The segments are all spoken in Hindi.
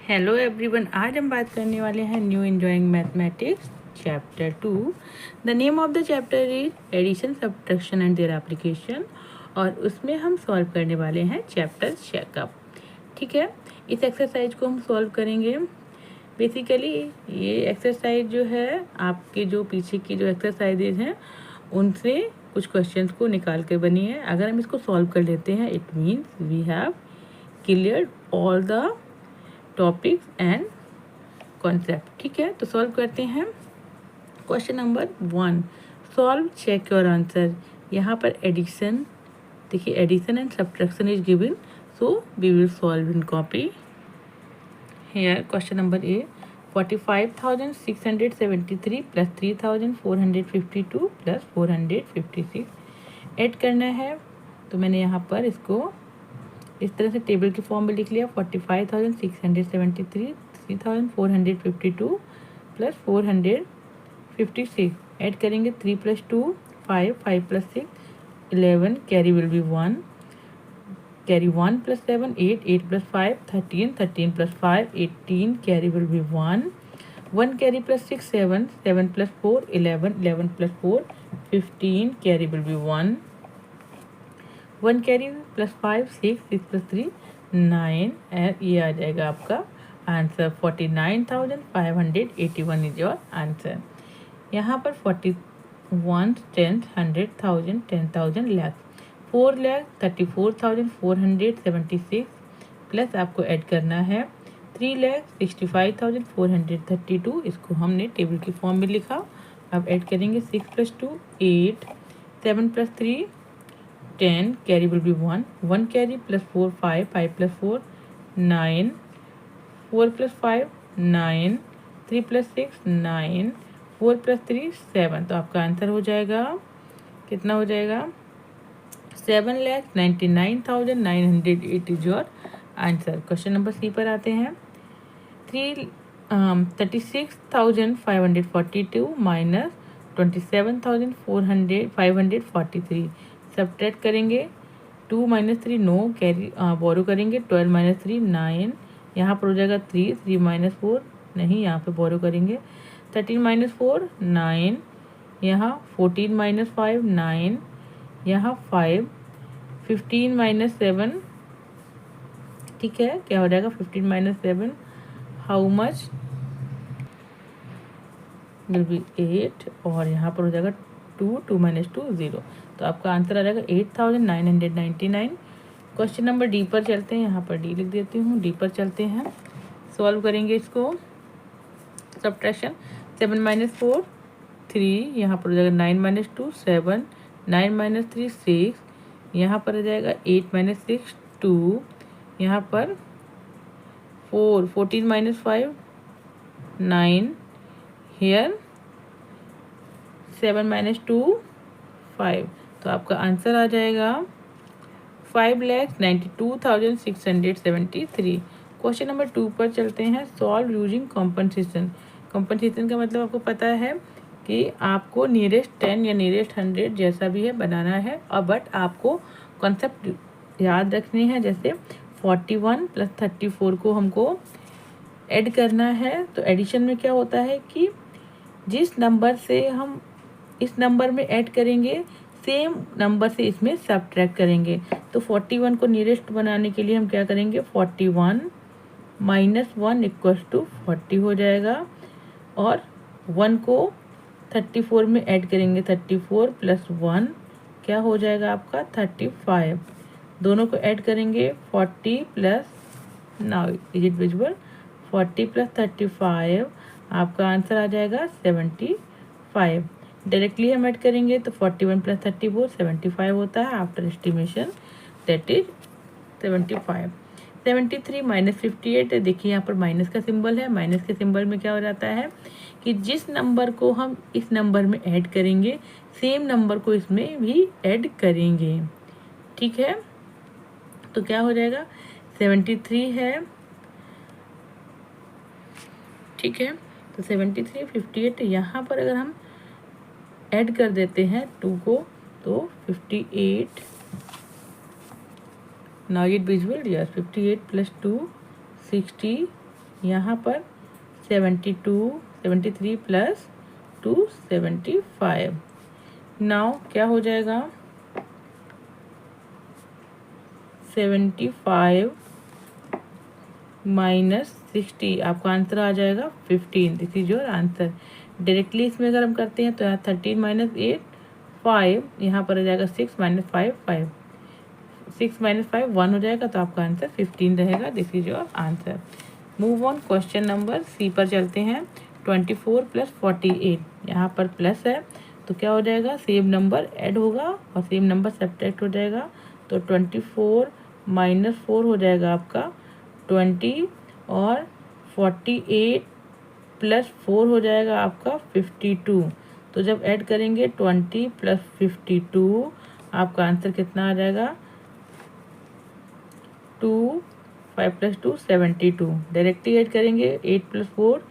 हेलो एवरीवन, आज हम बात करने वाले हैं new enjoying mathematics chapter 2। The name of the chapter is addition, subtraction and their application. और उसमें हम सॉल्व करने वाले हैं चैप्टर चेकअप। ठीक है, इस एक्सरसाइज को हम सॉल्व करेंगे। बेसिकली ये एक्सरसाइज जो है आपके जो पीछे की जो एक्सरसाइजेज हैं उनसे कुछ क्वेश्चंस को निकाल कर बनी है। अगर हम इसको सॉल्व कर लेते हैं it means we have cleared all the topics and concept. ठीक है, तो सॉल्व करते हैं। Question number 1, solve check your answer. यहाँ पर एडिशन, देखिए addition and subtraction is given, so we will solve in copy. Here question number A, 45,673 plus 3,452 plus 456 add करना है। तो मैंने यहाँ पर इसको इस तरह से टेबल के फॉर्म में लिख लिया। 45,673, 3,452 प्लस 456 ऐड करेंगे। 3 + 2 5, 5 + 6 11, carry will be 1, carry 1 + 7 8, 8 + 5 13, 13 + 5 18, carry will be 1, 1 carry + 6 7, 7 + 4 11, 11 + 4 15, carry will be 1, 1 carry + 5 6, 6 + 3 9, ये आ जाएगा आपका आंसर। 49,581 is your answer. यहाँ पर 41 10 100 1000 10,000 लाख 4,34,476 प्लस आपको ऐड करना है 3,65,432। इसको हमने टेबल की फॉर्म में लिखा। अब ऐड करेंगे 6 + 2 8, 7 + 3 10, कैरी विल बी 1, 1 कैरी + 4 5, 5 + 4 9, 4 + 5 9, 3 + 6 9, 4 + 3 7। तो आपका आंसर हो जाएगा, कितना हो जाएगा? 7,99,908 is your answer. Question number C पर आते हैं। 36,542 माइनस 27,543 सब्ट्रैक्ट करेंगे। 2 - 3 9, कैरी बोरो करेंगे। 12 - 3 9, यहाँ पर हो जाएगा 3 3 - 4 नहीं, यहाँ पे बोरो करेंगे। 13 - 4 9, यहाँ 14 - 5 9, यहाँ 5, 15 - 7। ठीक है, क्या हो जाएगा? 15 - 7 हाउ मच विल बी 8, और यहाँ पर हो जाएगा 2 2 - 2 0। तो आपका आंसर आ जाएगा 8,999। क्वेश्चन नंबर डी पर चलते हैं। यहाँ पर डी लिख देती हूँ। डी पर चलते हैं, सॉल्व करेंगे इसको। सब्ट्रैक्शन 7 - 4 3, यहाँ पर हो जाएगा 9 - 2 7, 9 - 3 6, यहाँ पर हो जाएगा 8 - 6 2, यहाँ पर 4, 14 - 5 9, हियर 7 - 2 5। तो आपका आंसर आ जाएगा 5,92,673। क्वेश्चन नंबर 2 पर चलते हैं। Solve using compensation. कॉम्पनसेशन का मतलब आपको पता है कि आपको नियरेस्ट 10 या नियरेस्ट 100 जैसा भी है बनाना है, और बट आपको कॉन्सेप्ट याद रखने हैं। जैसे 41 + 34 को हमको ऐड करना है। तो एडिशन में क्या होता है कि जिस नंबर से हम इस नंबर में ऐड करेंगे सेम नंबर से इसमें सब्ट्रैक्ट करेंगे। तो 41 को नियरेस्ट बनाने के लिए हम क्या करेंगे? 41 - 1 = 40 हो जाएगा, और 1 को 34 में ऐड करेंगे। 34 + 1 क्या हो जाएगा आपका? 35। दोनों को ऐड करेंगे 40 plus, now is it visible? 40 + 35 आपका आंसर आ जाएगा 75। डायरेक्टली हम ऐड करेंगे तो 41 + 34 75 होता है। After estimation that is 75। 73 - 58, देखिए यहाँ पर माइनस का सिंबल है। माइनस के सिंबल में क्या हो जाता है कि जिस नंबर को हम इस नंबर में ऐड करेंगे सेम नंबर को इसमें भी ऐड करेंगे। ठीक है, तो क्या हो जाएगा? 73 है। ठीक है, तो 73 58 यहाँ पर अगर हम ऐड कर देते हैं 2 को तो 58। नाउ इट विजुअल, यस 58 + 2 60 यहाँ पर 73 प्लस 275। नाउ क्या हो जाएगा, 75 माइनस 60, आपका आंसर आ जाएगा 15। This is your answer. Directly इसमें अगर हम करते हैं तो यहाँ 13 माइनस 8 5, यहाँ पर आ जाएगा 6 माइनस 5 5, 6 माइनस 5 1 हो जाएगा, तो आपका आंसर 15 रहेगा। This is your answer. Move on, question number C पर चलते हैं। 24 प्लस 48, यहाँ पर प्लस है तो क्या हो जाएगा, सेम नंबर ऐड होगा और सेम नंबर सब्ट्रैक्ट हो जाएगा। तो 24 माइनस 4 हो जाएगा आपका 20 और 48 प्लस 4 हो जाएगा आपका 52। तो जब ऐड करेंगे 20 प्लस 52, आपका आंसर कितना आ जाएगा, 2 5 प्लस 2 72। डायरेक्टली ऐड करेंगे 8 plus 4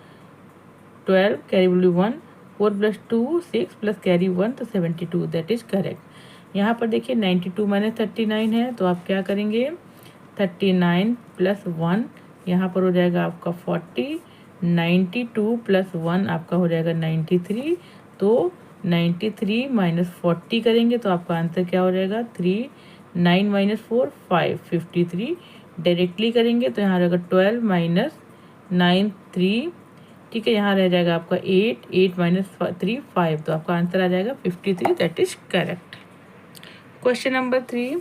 12, carry value 1, 4 plus 2 6 plus carry 1, तो 72। That is correct. यहाँ पर देखिए 92 माइनस 39 है, तो आप क्या करेंगे, 39 प्लस 1, यहाँ पर हो जाएगा आपका 40, 92 प्लस 1 आपका हो जाएगा 93। तो 93 माइनस 40 करेंगे तो आपका आंसर क्या हो जाएगा, 3, 9 माइनस 4 5, 53। डायरेक्टली करेंगे तो यहाँ रहेगा 12 माइनस 9 3, ठीक है, यहाँ रह जाएगा आपका 8 माइनस 3 5, तो आपका आंसर आ जाएगा 53। That is correct. Question number 3,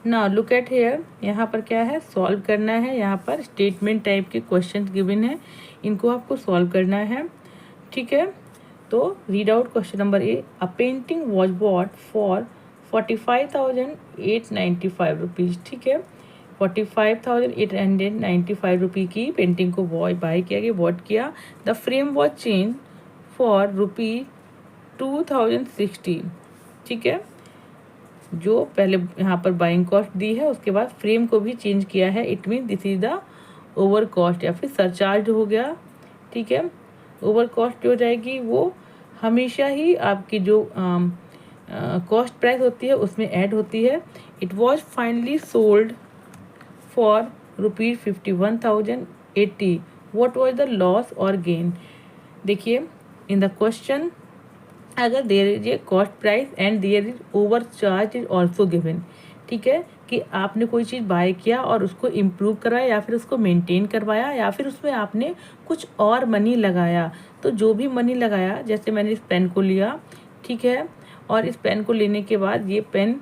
now look at here. यहाँ पर क्या है, सॉल्व करना है। यहाँ पर स्टेटमेंट टाइप के क्वेश्चन गिवन है, इनको आपको सॉल्व करना है, ठीक है। तो read out question number A. A painting was bought for 45,895 rupees, ठीक है। 45,895 रुपये की पेंटिंग को बाय किया गया, बॉट किया। The frame was change for ₹2060, ठीक है। जो पहले यहाँ पर बाइंग कॉस्ट दी है, उसके बाद फ्रेम को भी चेंज किया है। It mean this is the over cost या फिर सरचार्ज हो गया, ठीक है। ओवर कॉस्ट जो हो जाएगी वो हमेशा ही आपकी जो कॉस्ट प्राइस होती है उसमें ऐड होती है। It was finally sold for ₹51,080। What was the loss और गेन। देखिए इन द क्वेश्चन, अगर there is a cost price and there is over charge is also given, ठीक है, कि आपने कोई चीज़ बाय किया और उसको इम्प्रूव कराया या फिर उसको मेंटेन करवाया या फिर उसमें आपने कुछ और मनी लगाया। तो जो भी मनी लगाया, जैसे मैंने इस पेन को लिया, ठीक है, और इस पेन को लेने के बाद ये पेन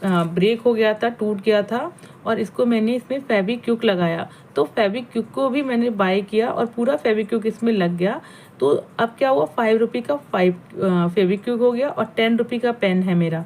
ब्रेक हो गया था, टूट गया था, और इसको मैंने इसमें फेविक्विक लगाया। तो फेविक्विक को भी मैंने बाय किया और पूरा फेविक्विक इसमें लग गया। तो अब क्या हुआ, 5 रुपये का 5 फेविक्विक हो गया और 10 रुपये का पेन है मेरा।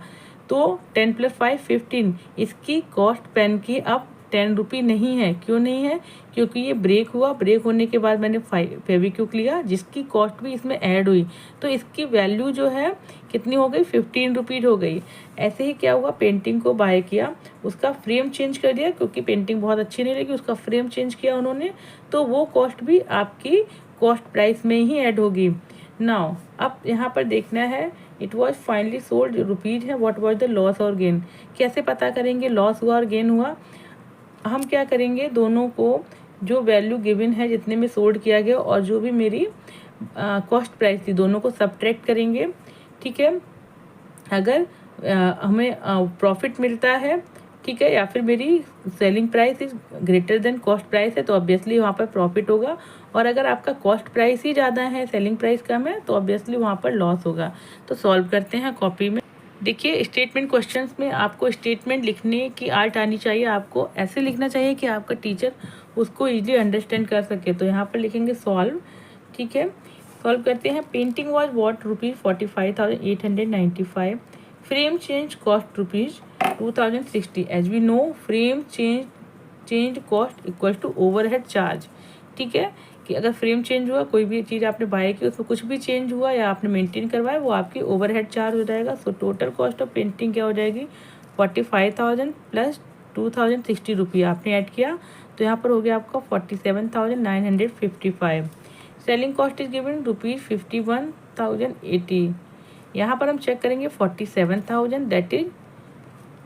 तो 10 प्लस 5 15। इसकी कॉस्ट पेन की अब 10 रुपये नहीं है। क्यों नहीं है, क्योंकि ये ब्रेक हुआ, ब्रेक होने के बाद मैंने फेविक्विक लिया जिसकी कॉस्ट भी इसमें ऐड हुई, तो इसकी वैल्यू जो है कितनी हो गई, 15 रुपीज़ हो गई। ऐसे ही क्या हुआ, पेंटिंग को बाय किया, उसका फ्रेम चेंज कर दिया क्योंकि पेंटिंग बहुत अच्छी नहीं लगी, उसका फ्रेम चेंज किया उन्होंने, तो वो कॉस्ट भी आपकी कॉस्ट प्राइस में ही ऐड होगी। नाउ अब यहाँ पर देखना है, it was finally sold rupees है, व्हाट वॉज द लॉस और गेन। कैसे पता करेंगे लॉस हुआ और गेन हुआ, हम क्या करेंगे, दोनों को जो वैल्यू गिवन है जितने में सोल्ड किया गया और जो भी मेरी कॉस्ट प्राइस थी, दोनों को सब्ट्रैक्ट करेंगे, ठीक है। अगर हमें प्रॉफिट मिलता है, ठीक है, या फिर मेरी selling price is greater than cost price है, तो ऑब्वियसली वहाँ पर प्रॉफिट होगा। और अगर आपका कॉस्ट प्राइस ही ज़्यादा है, सेलिंग प्राइस कम है, तो ऑब्वियसली वहाँ पर लॉस होगा। तो सॉल्व करते हैं कॉपी में। देखिए स्टेटमेंट क्वेश्चंस में आपको स्टेटमेंट लिखने की आर्ट आनी चाहिए। आपको ऐसे लिखना चाहिए कि आपका टीचर उसको इजीली अंडरस्टैंड कर सके। तो यहाँ पर लिखेंगे सॉल्व, ठीक है। सॉल्व करते हैं। Painting was what ₹45,895। Frame change cost ₹2060। As we know frame change cost equal to overhead charge, ठीक है, कि अगर फ्रेम चेंज हुआ, कोई भी चीज़ आपने बाय की उसमें कुछ भी चेंज हुआ या आपने मेंटेन करवाया, वो आपकी ओवरहेड चार्ज हो जाएगा। So total cost of painting क्या हो जाएगी, 45,000 प्लस 2,060 रुपये आपने ऐड किया, तो यहाँ पर हो गया आपका 47,955। Selling cost is given ₹51,080। यहाँ पर हम चेक करेंगे 47,000 दैट इज,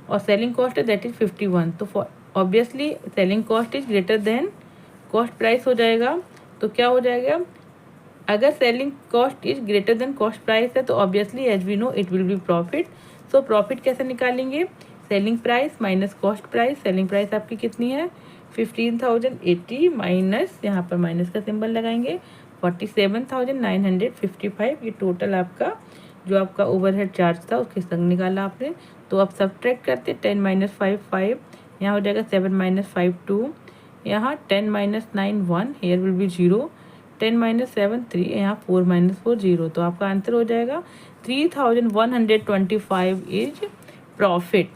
और सेलिंग कॉस्ट है दैट इज 51। तो obviously selling cost is greater than cost price हो जाएगा। तो क्या हो जाएगा, अगर selling cost is greater than cost price है तो obviously as we know it will be profit. So profit कैसे निकालेंगे, selling price minus cost price. Selling price आपकी कितनी है 15,080 माइनस, यहाँ पर माइनस का सिंबल लगाएंगे 47,955। ये टोटल आपका जो आपका ओवरहेड चार्ज था उसके संग निकाला आपने। तो अब सब्ट्रैक्ट करते 10 माइनस 5 5, यहाँ हो जाएगा 7 माइनस 5 2, यहाँ 10 minus 9 1, here will be 0, 10 minus 7 3, यहाँ 4 माइनस 4 0। तो आपका आंसर हो जाएगा 3,125 इज प्रॉफिट।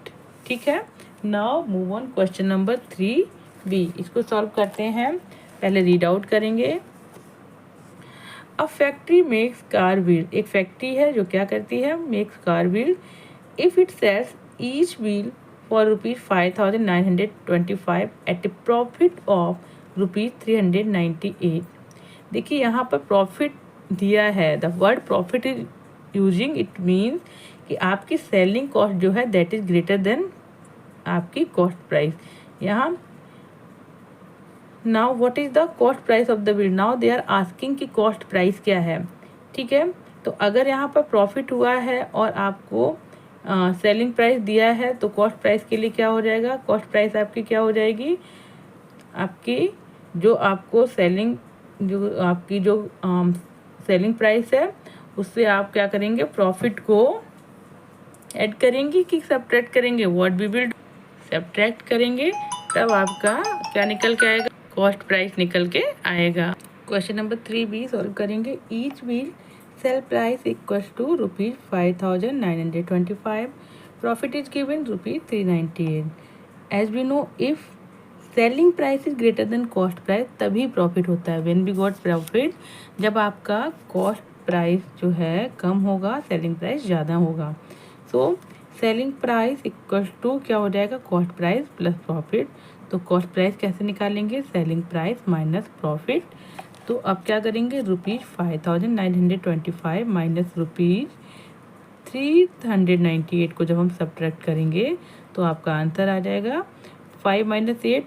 ठीक है, now move on question number 3B। इसको सॉल्व करते हैं, पहले रीड आउट करेंगे। A factory makes car wheel, एक फैक्ट्री है जो क्या करती है, makes car wheel. If it sells each wheel for ₹5,925 at a profit of ₹398। देखिए यहाँ पर प्रॉफिट दिया है, the word profit is using, it means कि आपकी सेलिंग कॉस्ट जो है दैट इज ग्रेटर देन आपकी कॉस्ट प्राइस। यहाँ now what is the cost price of the wheel, now they are asking कि कॉस्ट प्राइस क्या है। ठीक है, तो अगर यहाँ पर प्रॉफिट हुआ है और आपको सेलिंग प्राइस दिया है तो कॉस्ट प्राइस के लिए क्या हो जाएगा, कॉस्ट प्राइस आपकी क्या हो जाएगी, आपकी जो आपको सेलिंग सेलिंग प्राइस है उससे आप क्या करेंगे, प्रॉफिट को ऐड करेंगे कि सब्ट्रैक्ट करेंगे, व्हाट वी विल सब्ट्रैक्ट करेंगे, तब आपका क्या निकल के आएगा, कॉस्ट प्राइस निकल के आएगा। क्वेश्चन नंबर 3B सॉल्व करेंगे। Each wheel sale price equals to ₹5,925, profit is given ₹398। As we know if selling price is greater than cost price तभी प्रॉफिट होता है। व्हेन वी गॉट प्रॉफिट, जब आपका कॉस्ट प्राइस जो है कम होगा, सेलिंग प्राइस ज़्यादा होगा। So selling price equal to क्या हो जाएगा, कॉस्ट प्राइस प्लस प्रॉफिट। तो कॉस्ट प्राइस कैसे निकालेंगे, सेलिंग प्राइस माइनस प्रॉफिट। तो अब क्या करेंगे, ₹5,925 माइनस ₹398 को जब हम सब्ट्रैक्ट करेंगे तो आपका आंसर आ जाएगा 5 माइनस 8,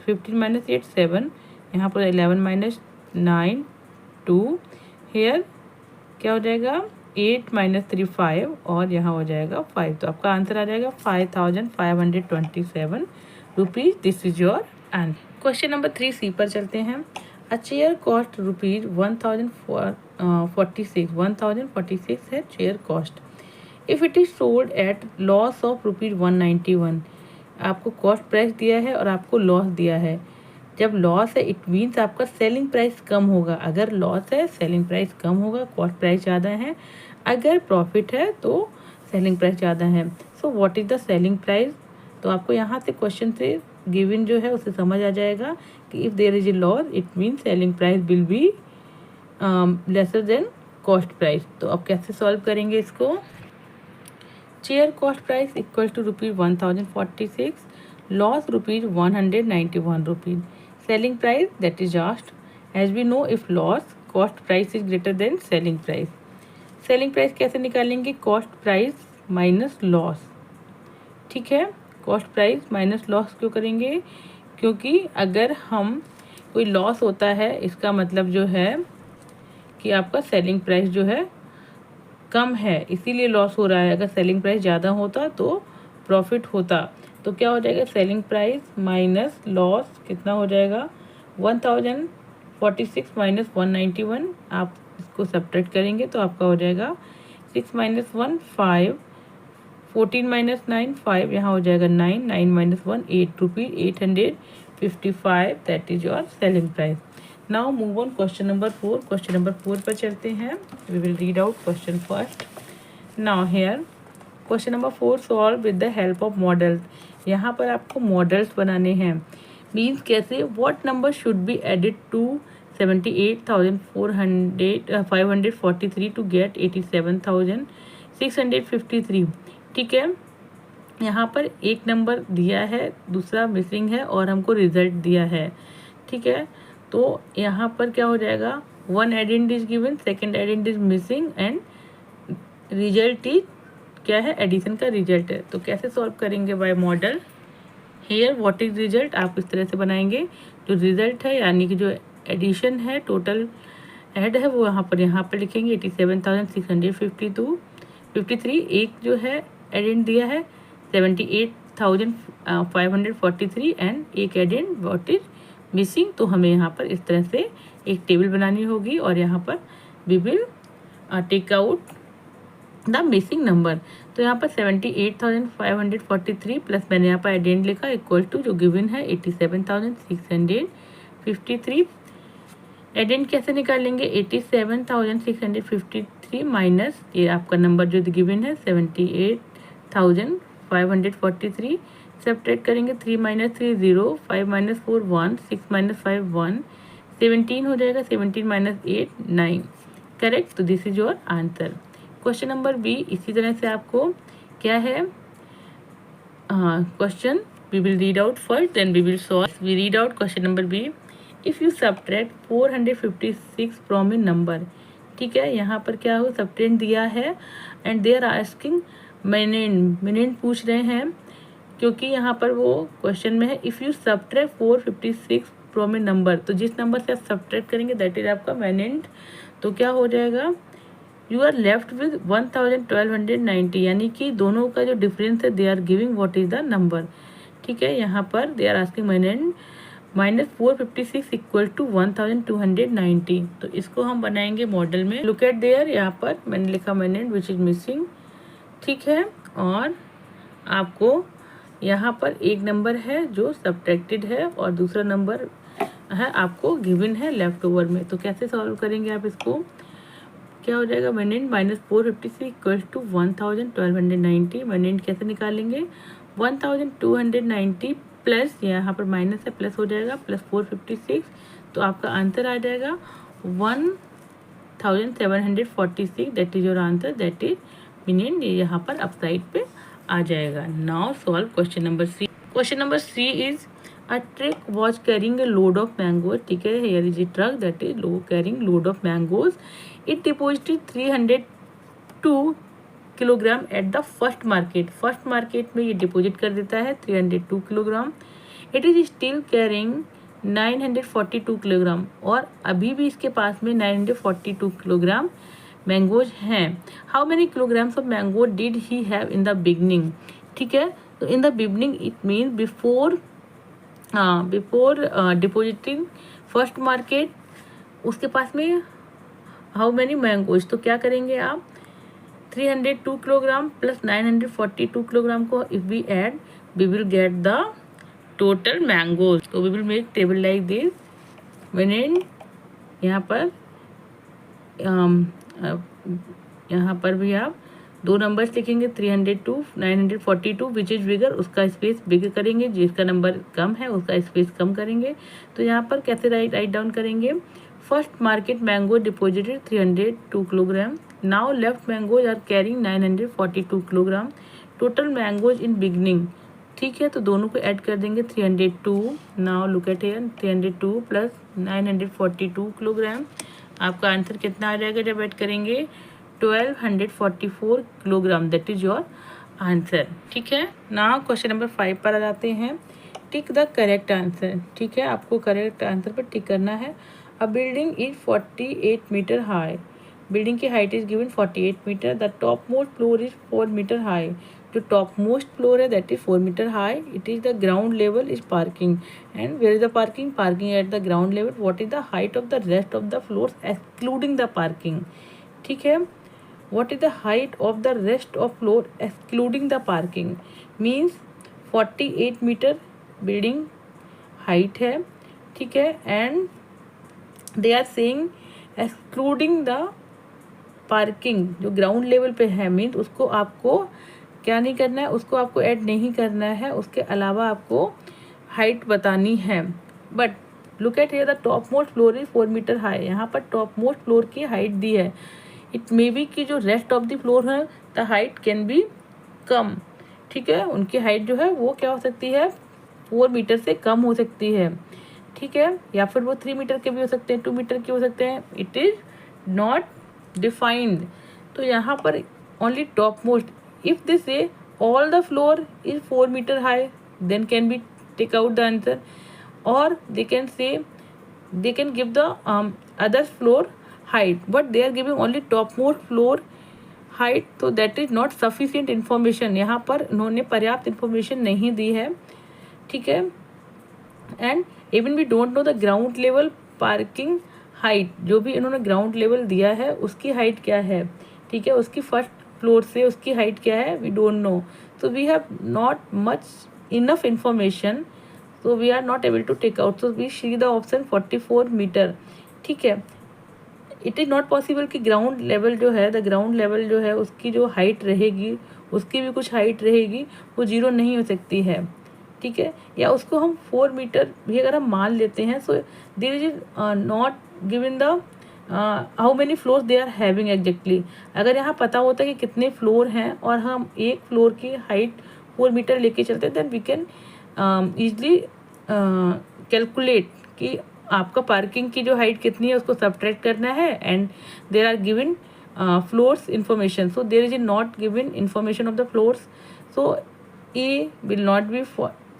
15 माइनस 8 7, यहाँ पर 11 माइनस 9 2, हेयर क्या हो जाएगा 8 माइनस 3 5, और यहाँ हो जाएगा 5। तो आपका आंसर आ जाएगा 5,527 rupees. This is your answer. Question number 3C पर चलते हैं। अ चेयर कॉस्ट ₹1,046 है chair cost. If it is sold at loss of ₹191, आपको कॉस्ट प्राइस दिया है और आपको लॉस दिया है। जब लॉस है इट मीन्स आपका सेलिंग प्राइस कम होगा, अगर लॉस है सेलिंग प्राइस कम होगा, कॉस्ट प्राइस ज़्यादा है। अगर प्रॉफिट है तो सेलिंग प्राइस ज़्यादा है। So what is the selling price, तो आपको यहाँ से क्वेश्चन से गिवन जो है उसे समझ आ जाएगा कि if there is a loss it means selling price will be lesser than cost price. तो अब कैसे सॉल्व करेंगे इसको, chair cost price equal to ₹1,046, loss ₹191, selling price that is asked. As we know if loss cost price is greater than selling price, selling price कैसे निकालेंगे, कॉस्ट प्राइस माइनस लॉस। ठीक है, कॉस्ट प्राइस माइनस लॉस क्यों करेंगे, क्योंकि अगर हम कोई लॉस होता है इसका मतलब जो है कि आपका सेलिंग प्राइस जो है कम है इसीलिए लॉस हो रहा है। अगर सेलिंग प्राइस ज़्यादा होता तो प्रॉफिट होता। तो क्या हो जाएगा, सेलिंग प्राइस माइनस लॉस कितना हो जाएगा 1046 माइनस 191, आप इसको सब्ट्रैक्ट करेंगे तो आपका हो जाएगा 6 माइनस 1 5, 14 माइनस 9 5, यहाँ हो जाएगा 9, 9 minus 1 8 rupees 855, that is your selling price. Now move on question number 4। Question number 4 पर चलते हैं। We will read out question first. Now here question number 4 solve with the help of models. यहाँ पर आपको मॉडल्स बनाने हैं। मीन्स कैसे, what number should be added to 78,543 to get 87,653। ठीक है, यहाँ पर एक नंबर दिया है, दूसरा मिसिंग है और हमको रिजल्ट दिया है। ठीक है, तो यहाँ पर क्या हो जाएगा, one addend is given, second addend is missing and result is क्या है, एडिशन का रिजल्ट है। तो कैसे सॉल्व करेंगे, by model. Here what is result, आप इस तरह से बनाएंगे जो रिजल्ट है यानी कि जो एडिशन है, टोटल ऐड है, वो यहाँ पर लिखेंगे 87,653। एक जो है एडेंट दिया है 78,543 एंड एक एडेंट व्हाट इज मिसिंग। तो हमें यहाँ पर इस तरह से एक टेबल बनानी होगी और यहाँ पर we will take out the missing number. तो यहाँ पर 78,543 प्लस मैंने यहाँ पर एडेंट लिखा इक्वल टू जो गिवन है 87,653। एडेंट कैसे निकालेंगे? 87,653 माइनस ये आपका नंबर जो गिवन है 78,543, सब्ट्रैक्ट करेंगे 3 माइनस 3 0, 5 माइनस 4 1, 6 माइनस 5 1, 17 हो जाएगा, 17 माइनस 8 9। करेक्ट। तो this is your answer. Question number B इसी तरह से आपको क्या है question we will read out first then we will solve. We read out question number B. If you subtract 456 from a number, ठीक है, यहाँ पर क्या हो, सब्ट्रैक्ट दिया है एंड दे आर आस्किंग मिनेंट पूछ रहे हैं, क्योंकि यहाँ पर वो क्वेश्चन में है if you subtract 456 from a number, तो जिस नंबर से आप सब्ट्रैक्ट करेंगे दैट इज आपका मिनेंट। तो क्या हो जाएगा, यू आर लेफ्ट विद 1290, यानी कि दोनों का जो डिफरेंस है they are giving what is the number. ठीक है, यहाँ पर they are asking minuend -456 equal to 1290। तो इसको हम बनाएंगे मॉडल में। लुक एट देयर, यहाँ पर मैंने लिखा मिनेंट विच इज मिसिंग, ठीक है, और आपको यहाँ पर एक नंबर है जो सब्ट्रैक्टेड है और दूसरा नंबर है आपको गिवन है लेफ्ट ओवर में। तो कैसे सॉल्व करेंगे आप इसको, क्या हो जाएगा, मिनेंट -456 इक्वल टू 1290। मिनेंट कैसे निकालेंगे, 1290 प्लस यहाँ पर माइनस है प्लस हो जाएगा प्लस 456, तो आपका आंसर आ जाएगा 1746। That is your answer, that is minuend. ये यहाँ पर अपसाइड पे आ जाएगा। Now solve question number C. Question number C is a truck was carrying a load of mangoes, ठीक है, here is a truck that is carrying load of mangoes. It deposited 302 kilogram at the first market. First market में ये डिपॉजिट कर देता है 302 kilogram. It is still carrying 942 kilogram, और अभी भी इसके पास में 942 किलोग्राम मैंगोज हैं। How many kilograms of mango did he have in the beginning, ठीक है, तो in the beginning it means before depositing first market, उसके पास में हाउ मेनी मैंगोज। तो क्या करेंगे आप, 302 किलोग्राम प्लस 942 किलोग्राम को if we add we will get the total mangoes. तो we will make table like this. Minuend यहाँ पर भी आप दो नंबर्स लिखेंगे 302 942 विच इज बिगर, उसका स्पेस बिगर करेंगे, जिसका नंबर कम है उसका स्पेस कम करेंगे। तो यहाँ पर कैसे राइट डाउन करेंगे, first market mango deposited 302 kilogram, now left mangoes are carrying 942 kilogram, total mangoes in beginning, ठीक है, तो दोनों को ऐड कर देंगे 302। Now look at here, 302 plus 942 kilogram, आपका आंसर कितना आ जाएगा जब ऐड करेंगे, 1244 kilogram, that is your answer. ठीक है, नाउ क्वेश्चन नंबर 5 पर आ जाते हैं। टिक द करेक्ट आंसर, ठीक है, आपको करेक्ट आंसर पर टिक करना है। A building is 48 metre high, building की height is given 48 metre, the top most floor is 4 metre high, जो टॉप मोस्ट फ्लोर है that is 4 metre high, it is the ground level is parking, and where is the parking, parking at the ground level, what is the height of the rest of the floors excluding the parking, ठीक है, what is the height of the rest of floor excluding the parking, means 48 metre building height है, ठीक है, and they are saying excluding the parking, जो ग्राउंड लेवल पे है, मीन्स उसको आपको क्या नहीं करना है, उसको आपको ऐड नहीं करना है, उसके अलावा आपको हाइट बतानी है। But look at here, the top most floor is 4 metre high, यहाँ पर टॉप मोस्ट फ्लोर की हाइट दी है, इट मे बी कि जो रेस्ट ऑफ द फ्लोर है द हाइट कैन बी कम, ठीक है, उनकी हाइट जो है वो क्या हो सकती है, 4 मीटर से कम हो सकती है, ठीक है, या फिर वो 3 मीटर के भी हो सकते हैं, 2 मीटर के हो सकते हैं, इट इज नॉट डिफाइंड। तो यहाँ पर only top most, if they say all the floor is 4 metre high then can be take out the answer, or they can give the other floor height, but they are giving only topmost floor height, तो that is not sufficient information. यहाँ पर उन्होंने पर्याप्त information नहीं दी है, ठीक है. And even we don't know the ground level parking height, जो भी इन्होंने ग्राउंड लेवल दिया है उसकी हाइट क्या है, ठीक है, उसकी फर्स्ट फ्लोर से उसकी हाइट क्या है, we don't know. So we have not much enough information, so we are not able to take out, so we see the option 44 metre, ठीक है. इट इज़ नॉट पॉसिबल कि ग्राउंड लेवल जो है, द ग्राउंड लेवल जो है उसकी जो हाइट रहेगी, उसकी भी कुछ हाइट रहेगी, वो 0 नहीं हो सकती है, ठीक है. या उसको हम 4 मीटर भी अगर हम मान लेते हैं, so there is not given the how many floors they are having exactly. अगर यहाँ पता होता है कि कितने फ्लोर हैं और हम एक फ्लोर की हाइट 4 मीटर लेके चलते हैं, then we can easily calculate कि आपका पार्किंग की जो हाइट कितनी है उसको सब्ट्रैक्ट करना है, and there are given floors information. So there is not given information of the floors, so A will not be,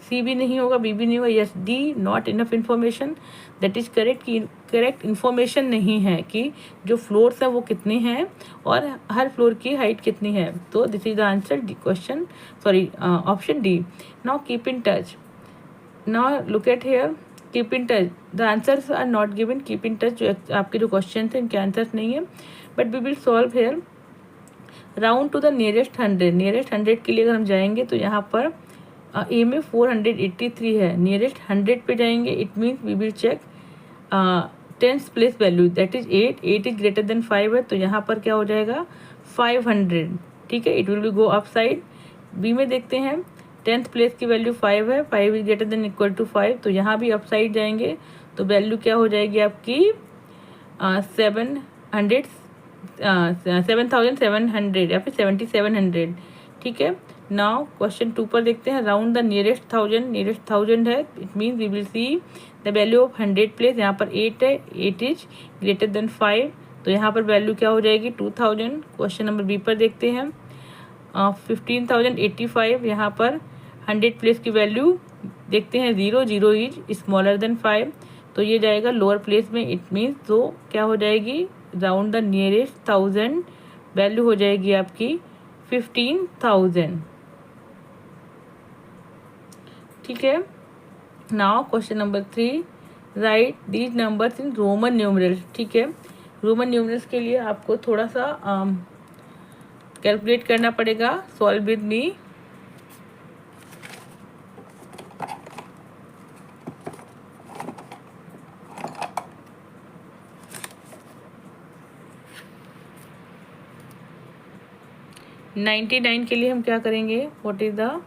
C भी नहीं होगा, बी भी नहीं होगा, yes D not enough information. That is correct कि करेक्ट इन्फॉर्मेशन नहीं है कि जो फ्लोर्स है वो कितने हैं और हर फ्लोर की हाइट कितनी है. तो this is the answer D question, sorry option D. Now keep in touch. Now look at here, keep in touch. The answers are not given. Keep in touch जो आपके जो क्वेश्चन हैं इनके आंसर्स नहीं है, but we will solve here. Round to the nearest 100. Nearest 100 के लिए अगर हम जाएंगे तो यहाँ पर ए में 483 है, नियरेस्ट 100 पे जाएंगे. It means we will check 10th place value, that is 8. 8 is greater than 5 है, तो यहाँ पर क्या हो जाएगा 500, ठीक है. It will be go up side. B में देखते हैं 10th प्लेस की वैल्यू 5 है, 5 is greater than equal to 5, तो यहाँ भी अप साइड जाएंगे तो वैल्यू क्या हो जाएगी आपकी 7,700 या फिर 7,700, ठीक है. नाउ क्वेश्चन 2 पर देखते हैं. Round the nearest 1000. नियरेस्ट 1000 है, it means we will see the value of 100 place. यहाँ पर 8 है, 8 इज ग्रेटर देन 5, तो यहाँ पर वैल्यू क्या हो जाएगी 2000. क्वेश्चन नंबर बी पर देखते हैं. 15,085, यहाँ पर 100 प्लेस की वैल्यू देखते हैं 0. 0 इज स्मॉलर देन 5, तो ये जाएगा लोअर प्लेस में. इट मीन्स तो क्या हो जाएगी राउंड द नियरेस्ट 1000 वैल्यू हो जाएगी आपकी 15,000, ठीक है. Now question number 3, right these numbers in Roman numerals, ठीक है. रोमन न्यूमरल्स के लिए आपको थोड़ा सा कैलकुलेट करना पड़ेगा. Solve with me. नाइन्टी 99 के लिए हम क्या करेंगे, व्हाट इज द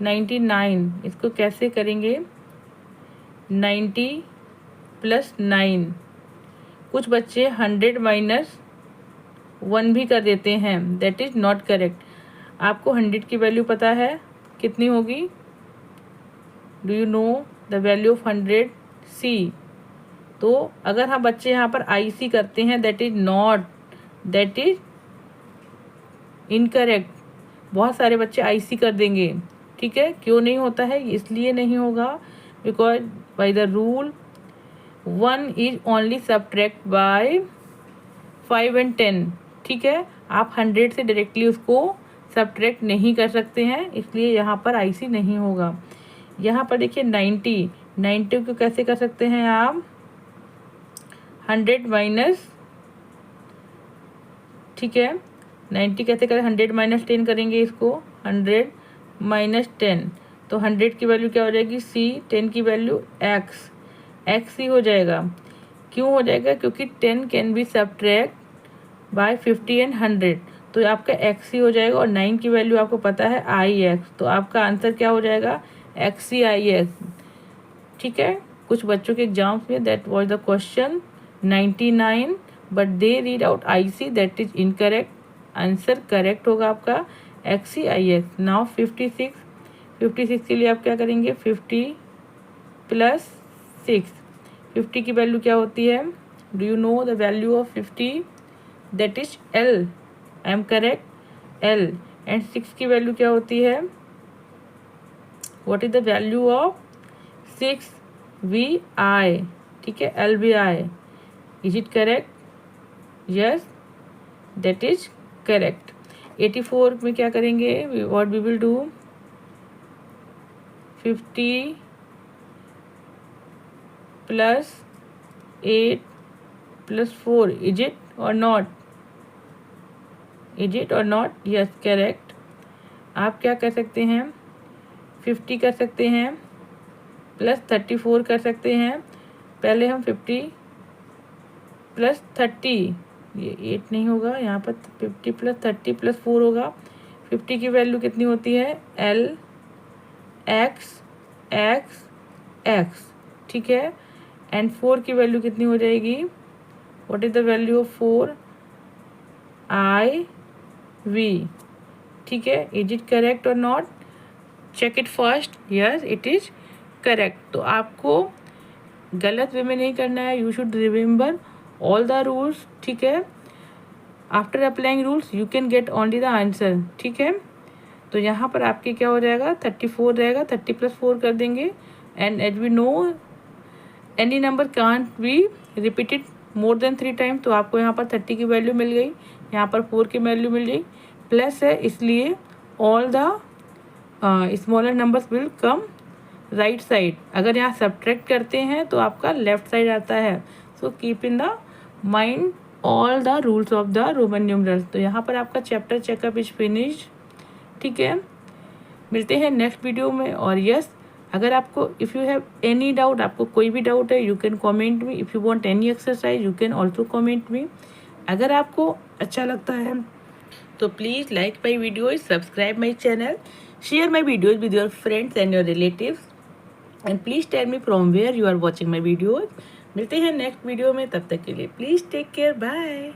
99, इसको कैसे करेंगे 90 + 9. कुछ बच्चे 100 - 1 भी कर देते हैं, दैट इज नॉट करेक्ट. आपको 100 की वैल्यू पता है कितनी होगी, do you know the value of 100 सी. तो अगर हम बच्चे यहाँ पर आई सी करते हैं, that is not, that is incorrect. बहुत सारे बच्चे आई सी कर देंगे, ठीक है. क्यों नहीं होता है, इसलिए नहीं होगा because by the rule 1 is only subtract by 5 and 10, ठीक है. आप 100 से डायरेक्टली उसको सब्ट्रैक्ट नहीं कर सकते हैं, इसलिए यहाँ पर आईसी नहीं होगा. यहाँ पर देखिए 90 को कैसे कर सकते हैं आप 100 माइनस, ठीक है. 90 कैसे करें, 100 - 10 करेंगे इसको, 100 - 10, तो 100 की वैल्यू क्या हो जाएगी सी, 10 की वैल्यू एक्स ही हो जाएगा. क्यों हो जाएगा, क्योंकि 10 can be subtract by 50 and 100, तो आपका एक्स ही हो जाएगा. और 9 की वैल्यू आपको पता है आई एक्स, तो आपका आंसर क्या हो जाएगा XCIX, ठीक है. कुछ बच्चों के एग्जाम्स में that was the question 99, but they read out IC, that is incorrect. Answer correct होगा आपका XCIX. नाउ 56 के लिए आप क्या करेंगे 50 + 6. 50 की वैल्यू क्या होती है, do you know the value of 50, that is L. I am correct, L. And 6 की वैल्यू क्या होती है, what is the value of 6, LVI, ठीक है, LVI. Is it correct? Yes, that is correct. 84 में क्या करेंगे? What we will do? 50 plus 8 plus 4. Is it or not? Is it or not? Yes, correct. आप क्या कर सकते हैं? 50 कर सकते हैं प्लस 34 कर सकते हैं. पहले हम 50 प्लस 30, ये 8 नहीं होगा यहाँ पर, 50 प्लस 30 प्लस 4 होगा. 50 की वैल्यू कितनी होती है? L X X X, ठीक है. एंड 4 की वैल्यू कितनी हो जाएगी? What is the value of 4? IV, ठीक है. इज इट करेक्ट और not? Check it first. Yes, it is correct. तो आपको गलत वे में नहीं करना है. You should remember all the rules, ठीक है. After applying rules you can get only the answer, ठीक है. तो यहाँ पर आपके क्या हो जाएगा? 34 रहेगा. 30 प्लस 4 कर देंगे. And as we know any number can't be repeated more than 3 time. तो आपको यहाँ पर 30 की वैल्यू मिल गई, यहाँ पर 4 की वैल्यू मिल गई. प्लस है इसलिए all the smaller numbers will come right side. अगर यहाँ सब्ट्रैक्ट करते हैं तो आपका लेफ्ट साइड आता है. So keep in the mind all the rules of the Roman numerals. तो यहाँ पर आपका चैप्टर चेकअप इज फिनिश्ड, ठीक है. मिलते हैं नेक्स्ट वीडियो में. और यस, अगर आपको if you have any doubt, आपको कोई भी डाउट है, you can comment me. If you want any exercise you can also comment me. अगर आपको अच्छा लगता है तो please like my videos, subscribe my channel, share my videos with your friends and your relatives, and please tell me from where you are watching my videos. मिलते हैं नेक्स्ट वीडियो में. तब तक के लिए प्लीज़ टेक केयर. बाय.